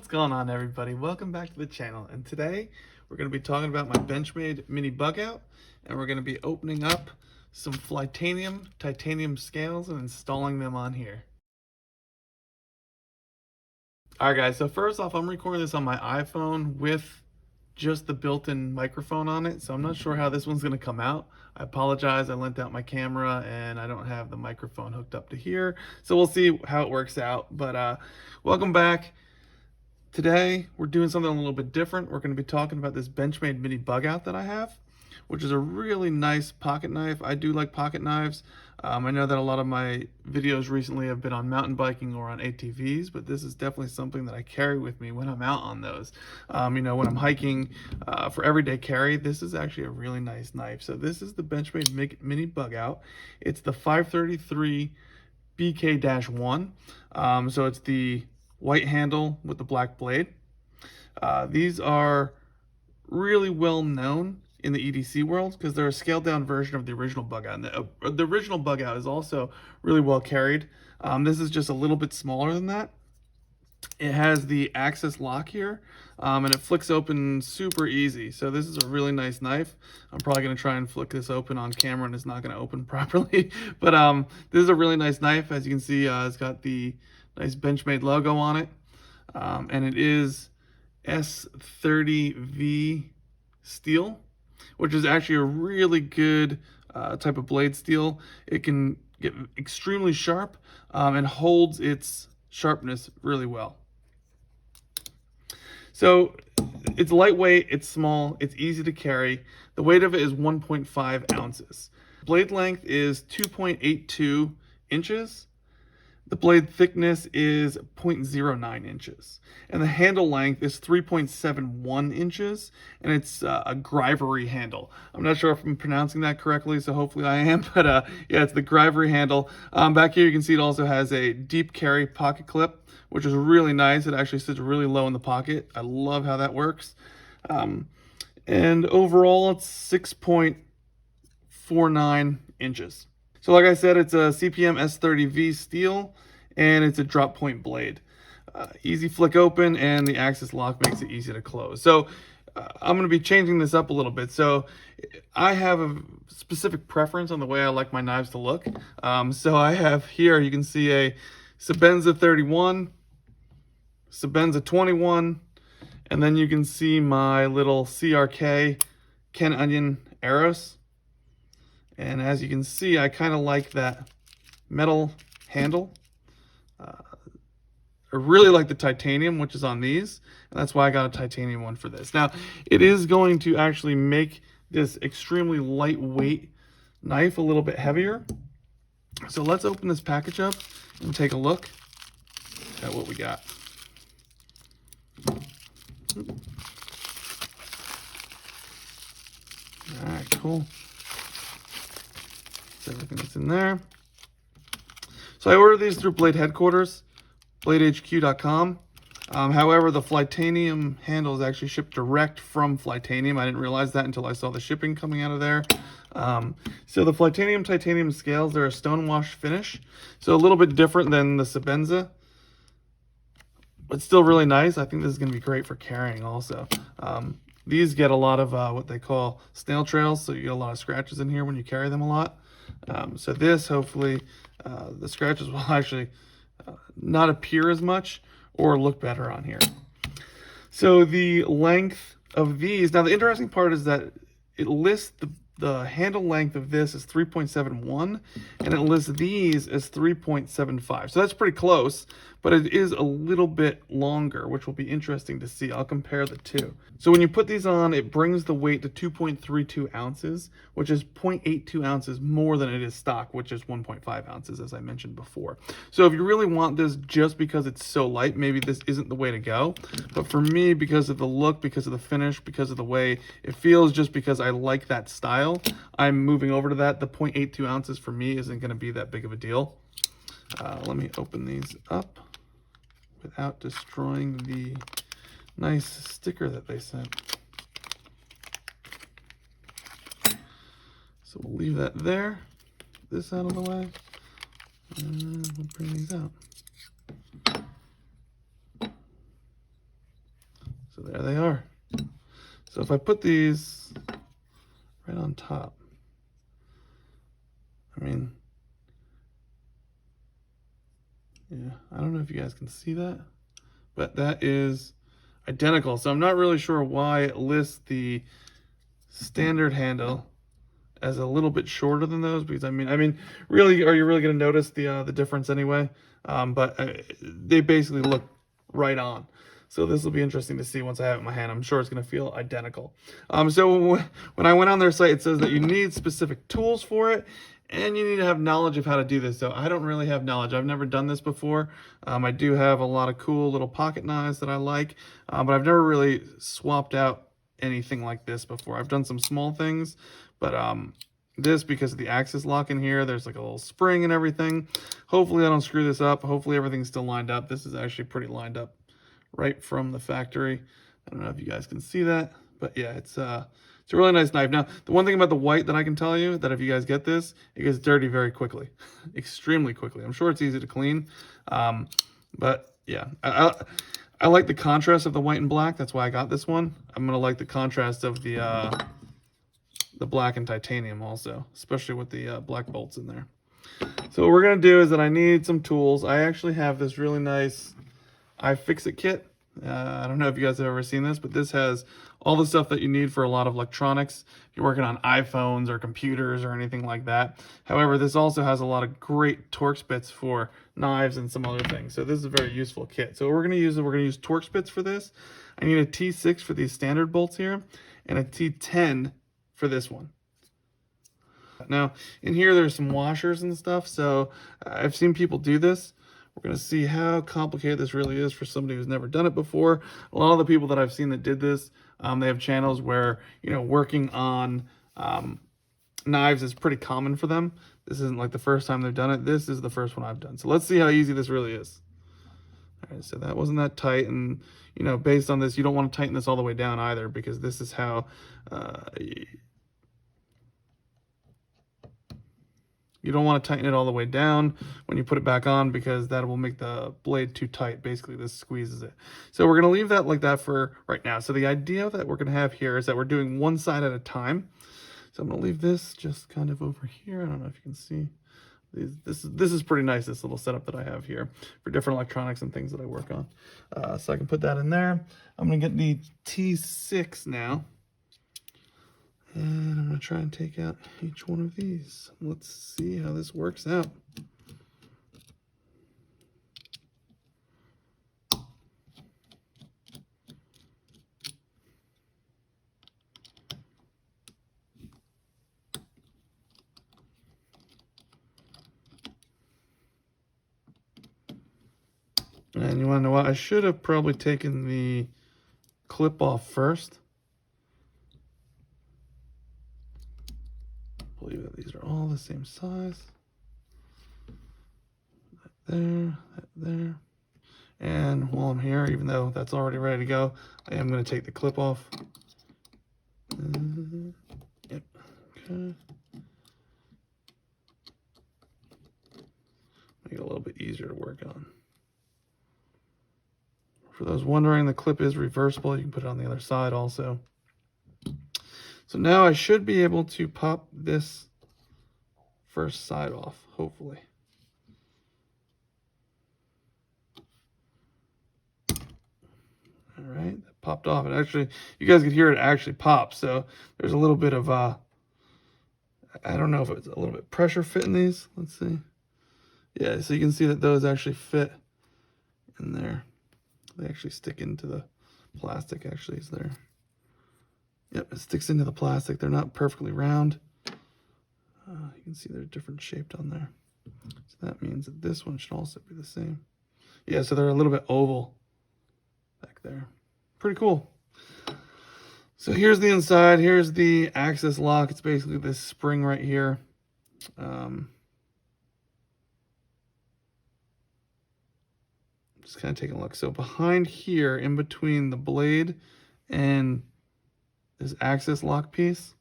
What's going on, everybody? Welcome back to the channel, and today we're going to be talking about my Benchmade Mini Bugout, and we're going to be opening up some Flytanium Titanium scales and installing them on here. Alright guys, so first off, I'm recording this on my iPhone with just the built-in microphone on it, so I'm not sure how this one's going to come out. I apologize, I lent out my camera and I don't have the microphone hooked up to here, so we'll see how it works out. But welcome back. Today we're doing something a little bit different. We're going to be talking about this Benchmade Mini Bugout that I have, which is a really nice pocket knife. I do like pocket knives. I know that a lot of my videos recently have been on mountain biking or on ATVs, but this is definitely something that I carry with me when I'm out on those. When I'm hiking for everyday carry, this is actually a really nice knife. So this is the Benchmade Mini Bugout. It's the 533 BK-1. So it's the white handle with the black blade. These are really well known in the EDC world because they're a scaled down version of the original Bugout. And the original Bugout is also really well carried. This is just a little bit smaller than that. It has the access lock here, and it flicks open super easy. So this is a really nice knife. I'm probably going to try and flick this open on camera and it's not going to open properly. But this is a really nice knife. As you can see, it's got the nice Benchmade logo on it. And it is S30V steel, which is actually a really good type of blade steel. It can get extremely sharp and holds its sharpness really well. So it's lightweight, it's small, it's easy to carry. The weight of it is 1.5 ounces. Blade length is 2.82 inches. The blade thickness is 0.09 inches. And the handle length is 3.71 inches. And it's a grivory handle. I'm not sure if I'm pronouncing that correctly, so hopefully I am. But yeah, it's the grivory handle. Back here you can see it also has a deep carry pocket clip, which is really nice. It actually sits really low in the pocket. I love how that works. And overall it's 6.49 inches. So like I said, it's a CPM S30V steel, and it's a drop point blade. Easy flick open, and the access lock makes it easy to close. So I'm going to be changing this up a little bit. So I have a specific preference on the way I like my knives to look. So I have here, you can see a Sebenza 31, Sebenza 21, and then you can see my little CRK Ken Onion Eros. And as you can see, I kind of like that metal handle. I really like the titanium, which is on these, and that's why I got a titanium one for this. Now, it is going to actually make this extremely lightweight knife a little bit heavier. So let's open this package up and take a look at what we got. All right, cool. Everything that's in there. So I ordered these through Blade Headquarters, bladehq.com. However, the Flytanium handle is actually shipped direct from Flytanium. I didn't realize that until I saw the shipping coming out of there. So the Flytanium Titanium scales, they're a stonewash finish. So a little bit different than the Sebenza, but still really nice. I think this is going to be great for carrying also. These get a lot of what they call snail trails, so you get a lot of scratches in here when you carry them a lot. So this, hopefully, the scratches will actually not appear as much or look better on here. So the length of these, now the interesting part is that it lists the handle length of this is 3.71, and it lists these as 3.75. So that's pretty close, but it is a little bit longer, which will be interesting to see. I'll compare the two. So when you put these on, it brings the weight to 2.32 ounces, which is 0.82 ounces more than it is stock, which is 1.5 ounces, as I mentioned before. So if you really want this just because it's so light, maybe this isn't the way to go. But for me, because of the look, because of the finish, because of the way it feels, just because I like that style, I'm moving over to that. The 0.82 ounces for me isn't going to be that big of a deal. Let me open these up without destroying the nice sticker that they sent. So we'll leave that there. This out of the way. And we'll bring these out. So there they are. So if I put these right on top, I mean, yeah, I don't know if you guys can see that, but that is identical. So I'm not really sure why it lists the standard handle as a little bit shorter than those, because I mean, really, are you really going to notice the difference anyway? But they basically look right on. So this will be interesting to see once I have it in my hand. I'm sure it's going to feel identical. So when I went on their site, it says that you need specific tools for it, and you need to have knowledge of how to do this. So I don't really have knowledge. I've never done this before. I do have a lot of cool little pocket knives that I like, but I've never really swapped out anything like this before. I've done some small things, but this, because of the axis lock in here, there's like a little spring and everything. Hopefully I don't screw this up. Hopefully everything's still lined up. This is actually pretty lined up right from the factory. I don't know if you guys can see that, but yeah, it's a really nice knife. Now, the one thing about the white that I can tell you, that if you guys get this, it gets dirty very quickly, extremely quickly. I'm sure it's easy to clean, but yeah, I like the contrast of the white and black. That's why I got this one. I'm gonna like the contrast of the black and titanium also, especially with the black bolts in there. So what we're gonna do is that I need some tools. I actually have this really nice iFixIt kit. I don't know if you guys have ever seen this, but this has all the stuff that you need for a lot of electronics. If you're working on iPhones or computers or anything like that. However, this also has a lot of great Torx bits for knives and some other things. So this is a very useful kit. So what we're going to use Torx bits for this. I need a T6 for these standard bolts here, and a T10 for this one. Now, in here, there's some washers and stuff. So I've seen people do this. We're going to see how complicated this really is for somebody who's never done it before. A lot of the people that I've seen that did this, they have channels where, working on knives is pretty common for them. This isn't like the first time they've done it. This is the first one I've done. So let's see how easy this really is. All right, so that wasn't that tight. And, based on this, you don't want to tighten this all the way down either, because this is how you don't want to tighten it all the way down when you put it back on, because that will make the blade too tight. Basically, this squeezes it. So we're going to leave that like that for right now. So the idea that we're going to have here is that we're doing one side at a time. So I'm going to leave this just kind of over here. I don't know if you can see. This is pretty nice, this little setup that I have here for different electronics and things that I work on. So I can put that in there. I'm going to get the T6 now. And I'm going to try and take out each one of these. Let's see how this works out. And you want to know what? I should have probably taken the clip off first. I believe that these are all the same size. That there. And while I'm here, even though that's already ready to go, I am going to take the clip off. Yep. Okay. Make it a little bit easier to work on. For those wondering, the clip is reversible. You can put it on the other side also. So now I should be able to pop this first side off, hopefully. All right, that popped off. It actually, you guys could hear it actually pop. So there's a little bit of, I don't know if it's a little bit pressure fit in these. Let's see. Yeah, so you can see that those actually fit in there. They actually stick into the plastic, actually, is there. Yep, it sticks into the plastic. They're not perfectly round. You can see they're different shaped on there. So that means that this one should also be the same. Yeah, so they're a little bit oval back there. Pretty cool. So here's the inside. Here's the axis lock. It's basically this spring right here. Just kind of taking a look. So behind here, in between the blade and this axis lock piece,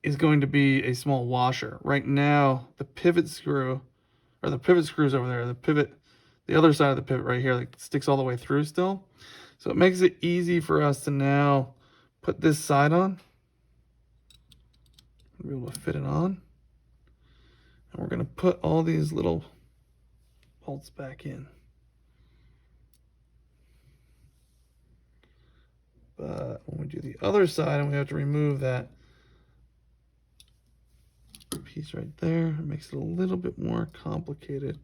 is going to be a small washer. Right now, the pivot screw, or the pivot screws over there, the pivot the other side of the pivot right here that sticks all the way through still. So it makes it easy for us to now put this side on. We'll be able to fit it on. And we're going to put all these little bolts back in. But when we do the other side and we have to remove that piece right there, it makes it a little bit more complicated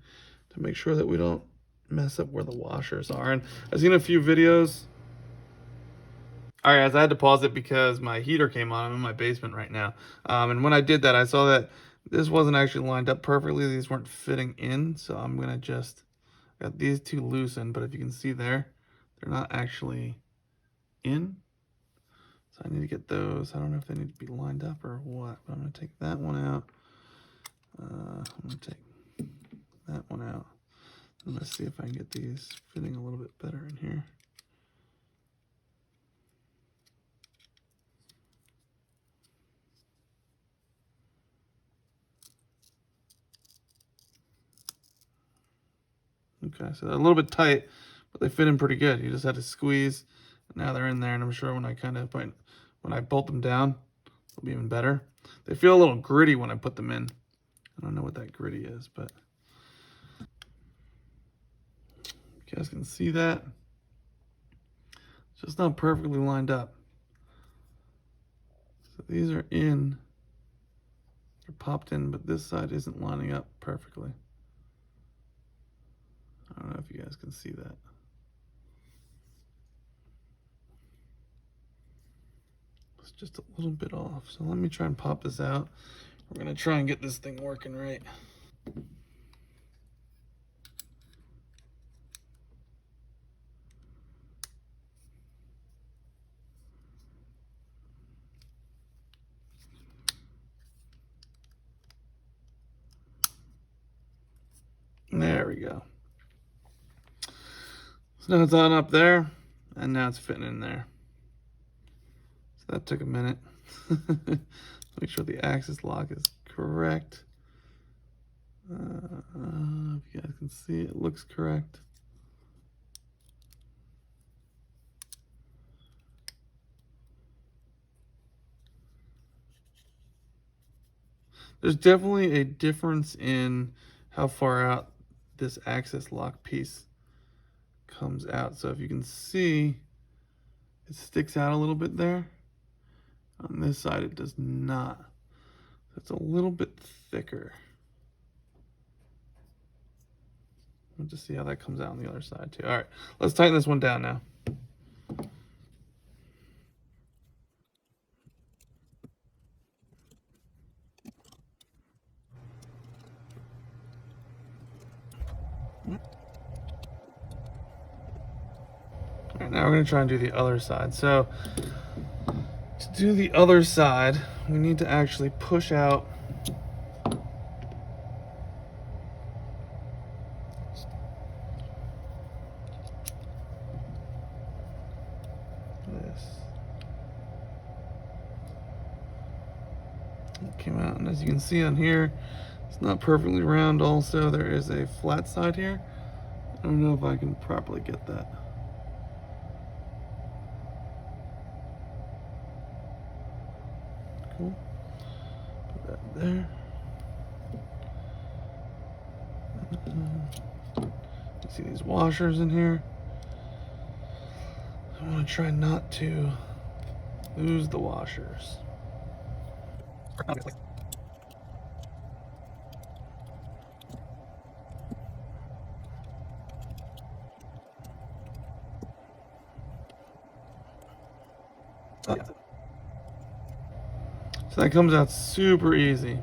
to make sure that we don't mess up where the washers are. And I've seen a few videos. All right, guys, I had to pause it because my heater came on. I'm in my basement right now. And when I did that, I saw that this wasn't actually lined up perfectly. These weren't fitting in. So I'm going to just, got these two loosened, but if you can see there, they're not actually in. So I need to get those. I don't know if they need to be lined up or what, but I'm going to take that one out. I'm going to take that one out. I'm going to see if I can get these fitting a little bit better in here. Okay, so they're a little bit tight, but they fit in pretty good. You just had to squeeze. Now they're in there, and I'm sure when I bolt them down, they'll be even better. They feel a little gritty when I put them in. I don't know what that gritty is, but you guys can see that. It's just not perfectly lined up. So these are in, they're popped in, but this side isn't lining up perfectly. I don't know if you guys can see that. It's just a little bit off. So let me try and pop this out. We're going to try and get this thing working right. There we go. So now it's on up there, and now it's fitting in there. So that took a minute. Make sure the axis lock is correct. If you guys can see, it looks correct. There's definitely a difference in how far out this axis lock piece comes out. So if you can see, it sticks out a little bit there. On this side, it does not. It's a little bit thicker. We'll just see how that comes out on the other side too. All right, let's tighten this one down now. All right, now we're gonna try and do the other side. So to do the other side, we need to actually push out this. It came out, and as you can see on here, it's not perfectly round. Also, there is a flat side here. I don't know if I can properly get that. Cool. Put that there. You see these washers in here. I want to try not to lose the washers. So that comes out super easy.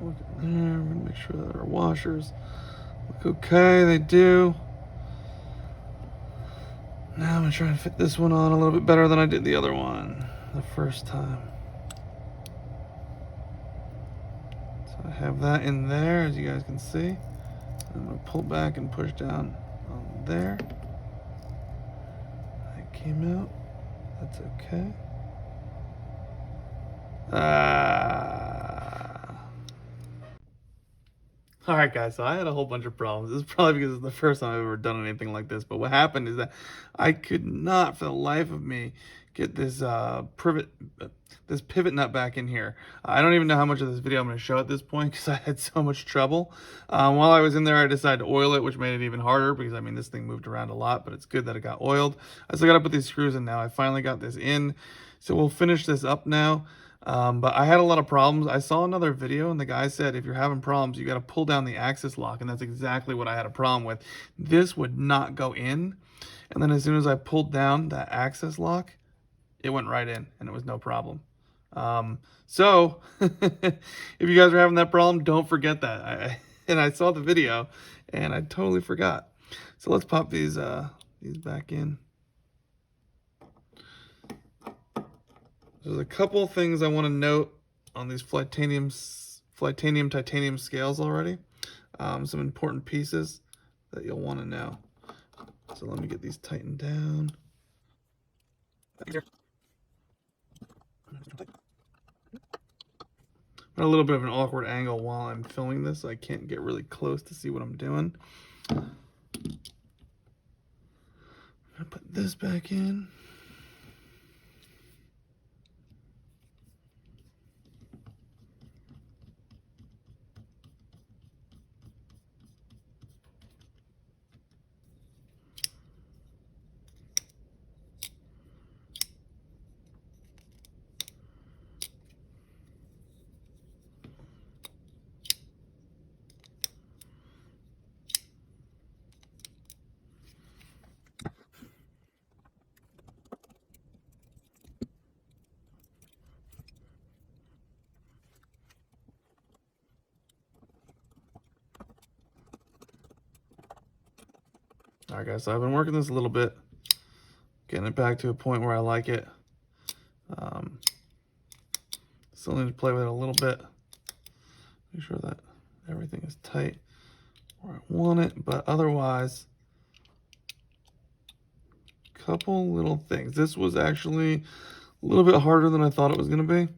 Look at there, we're gonna make sure that our washers look okay, they do. Now I'm gonna try and fit this one on a little bit better than I did the other one the first time. So I have that in there, as you guys can see. I'm gonna pull back and push down on there. That came out, that's okay. Alright guys, so I had a whole bunch of problems. This is probably because it's the first time I've ever done anything like this, but what happened is that I could not for the life of me get this pivot nut back in here. I don't even know how much of this video I'm going to show at this point because I had so much trouble. While I was in there, I decided to oil it, which made it even harder because, I mean, this thing moved around a lot, but it's good that it got oiled. I still got to put these screws in now. I finally got this in, so we'll finish this up now. But I had a lot of problems. I saw another video and the guy said, if you're having problems, you got to pull down the axis lock. And that's exactly what I had a problem with. This would not go in. And then as soon as I pulled down that axis lock, it went right in and it was no problem. So if you guys are having that problem, don't forget that. And I saw the video and I totally forgot. So let's pop these back in. There's a couple things I want to note on these Flytanium Titanium scales already. Some important pieces that you'll want to know. So let me get these tightened down. At a little bit of an awkward angle while I'm filming this, so I can't get really close to see what I'm doing. I'm gonna put this back in. Alright guys, so I've been working this a little bit, getting it back to a point where I like it. Still need to play with it a little bit. Make sure that everything is tight where I want it, but otherwise, couple little things. This was actually a little bit harder than I thought it was going to be.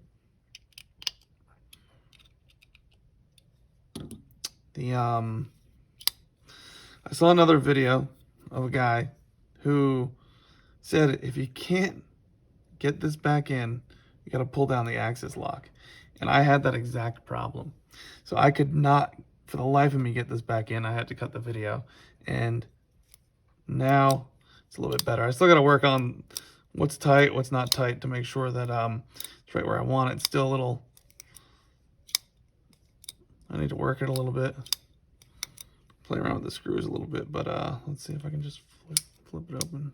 I saw another video of a guy who said if you can't get this back in, you got to pull down the axis lock. And I had that exact problem. So I could not, for the life of me, get this back in. I had to cut the video. And now it's a little bit better. I still got to work on what's tight, what's not tight to make sure that it's right where I want it. It's still a little, I need to work it a little bit. Play around with the screws a little bit, but let's see if I can just flip it open.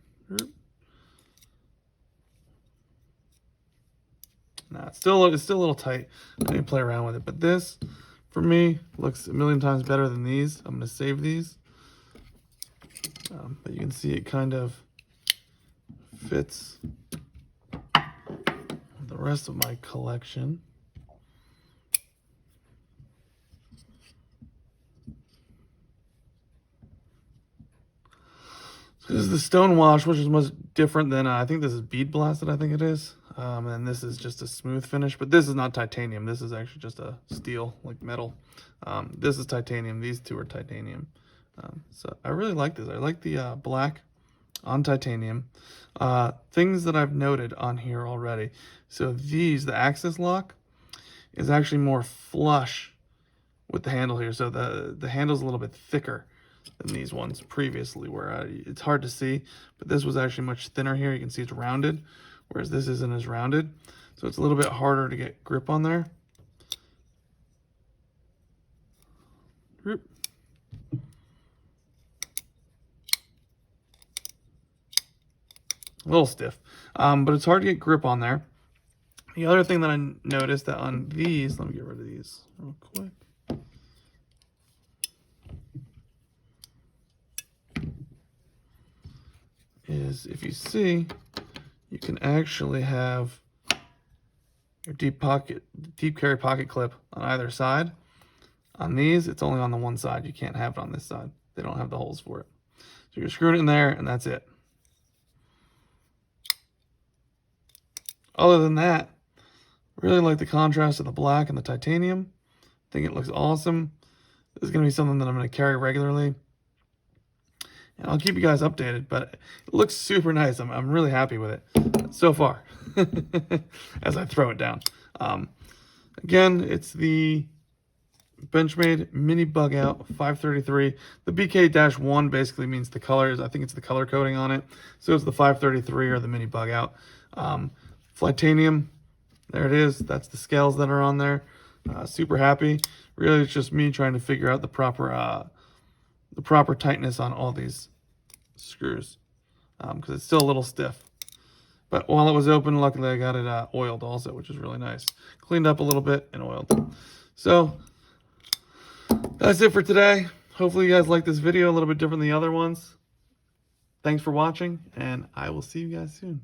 Nah, it's still a little tight. I need to play around with it, but this, for me, looks a million times better than these. I'm going to save these, but you can see it kind of fits the rest of my collection. This is the stone wash, which is much different than, I think this is bead blasted, I think it is. And this is just a smooth finish, but this is not titanium. This is actually just a steel, like metal. This is titanium. These two are titanium. So I really like this. I like the black on titanium. Things that I've noted on here already. So these, the axis lock is actually more flush with the handle here. So the handle's a little bit thicker than these ones previously, where it's hard to see, but this was actually much thinner here. You can see it's rounded, whereas this isn't as rounded. So it's a little bit harder to get grip on there. A little stiff, but it's hard to get grip on there. The other thing that I noticed that on these, let me get rid of these real quick. Is if you see, you can actually have your deep carry pocket clip on either side. On these, it's only on the one side. You can't have it on this side. They don't have the holes for it. So you're screwing it in there, and that's it. Other than that, Really like the contrast of the black and the titanium. I think it looks awesome. This is going to be something that I'm going to carry regularly. And I'll keep you guys updated, but it looks super nice. I'm really happy with it so far as I throw it down. Again, it's the Benchmade Mini Bugout 533. The BK-1 basically means the colors. I think it's the color coding on it. So it's the 533 or the Mini Bugout. Flytanium, there it is. That's the scales that are on there. Super happy. Really, it's just me trying to figure out the proper tightness on all these screws because it's still a little stiff. But while it was open, luckily I got it oiled also, which is really nice. Cleaned up a little bit and oiled. So that's it for today. Hopefully you guys like this video, a little bit different than the other ones. Thanks for watching, and I will see you guys soon.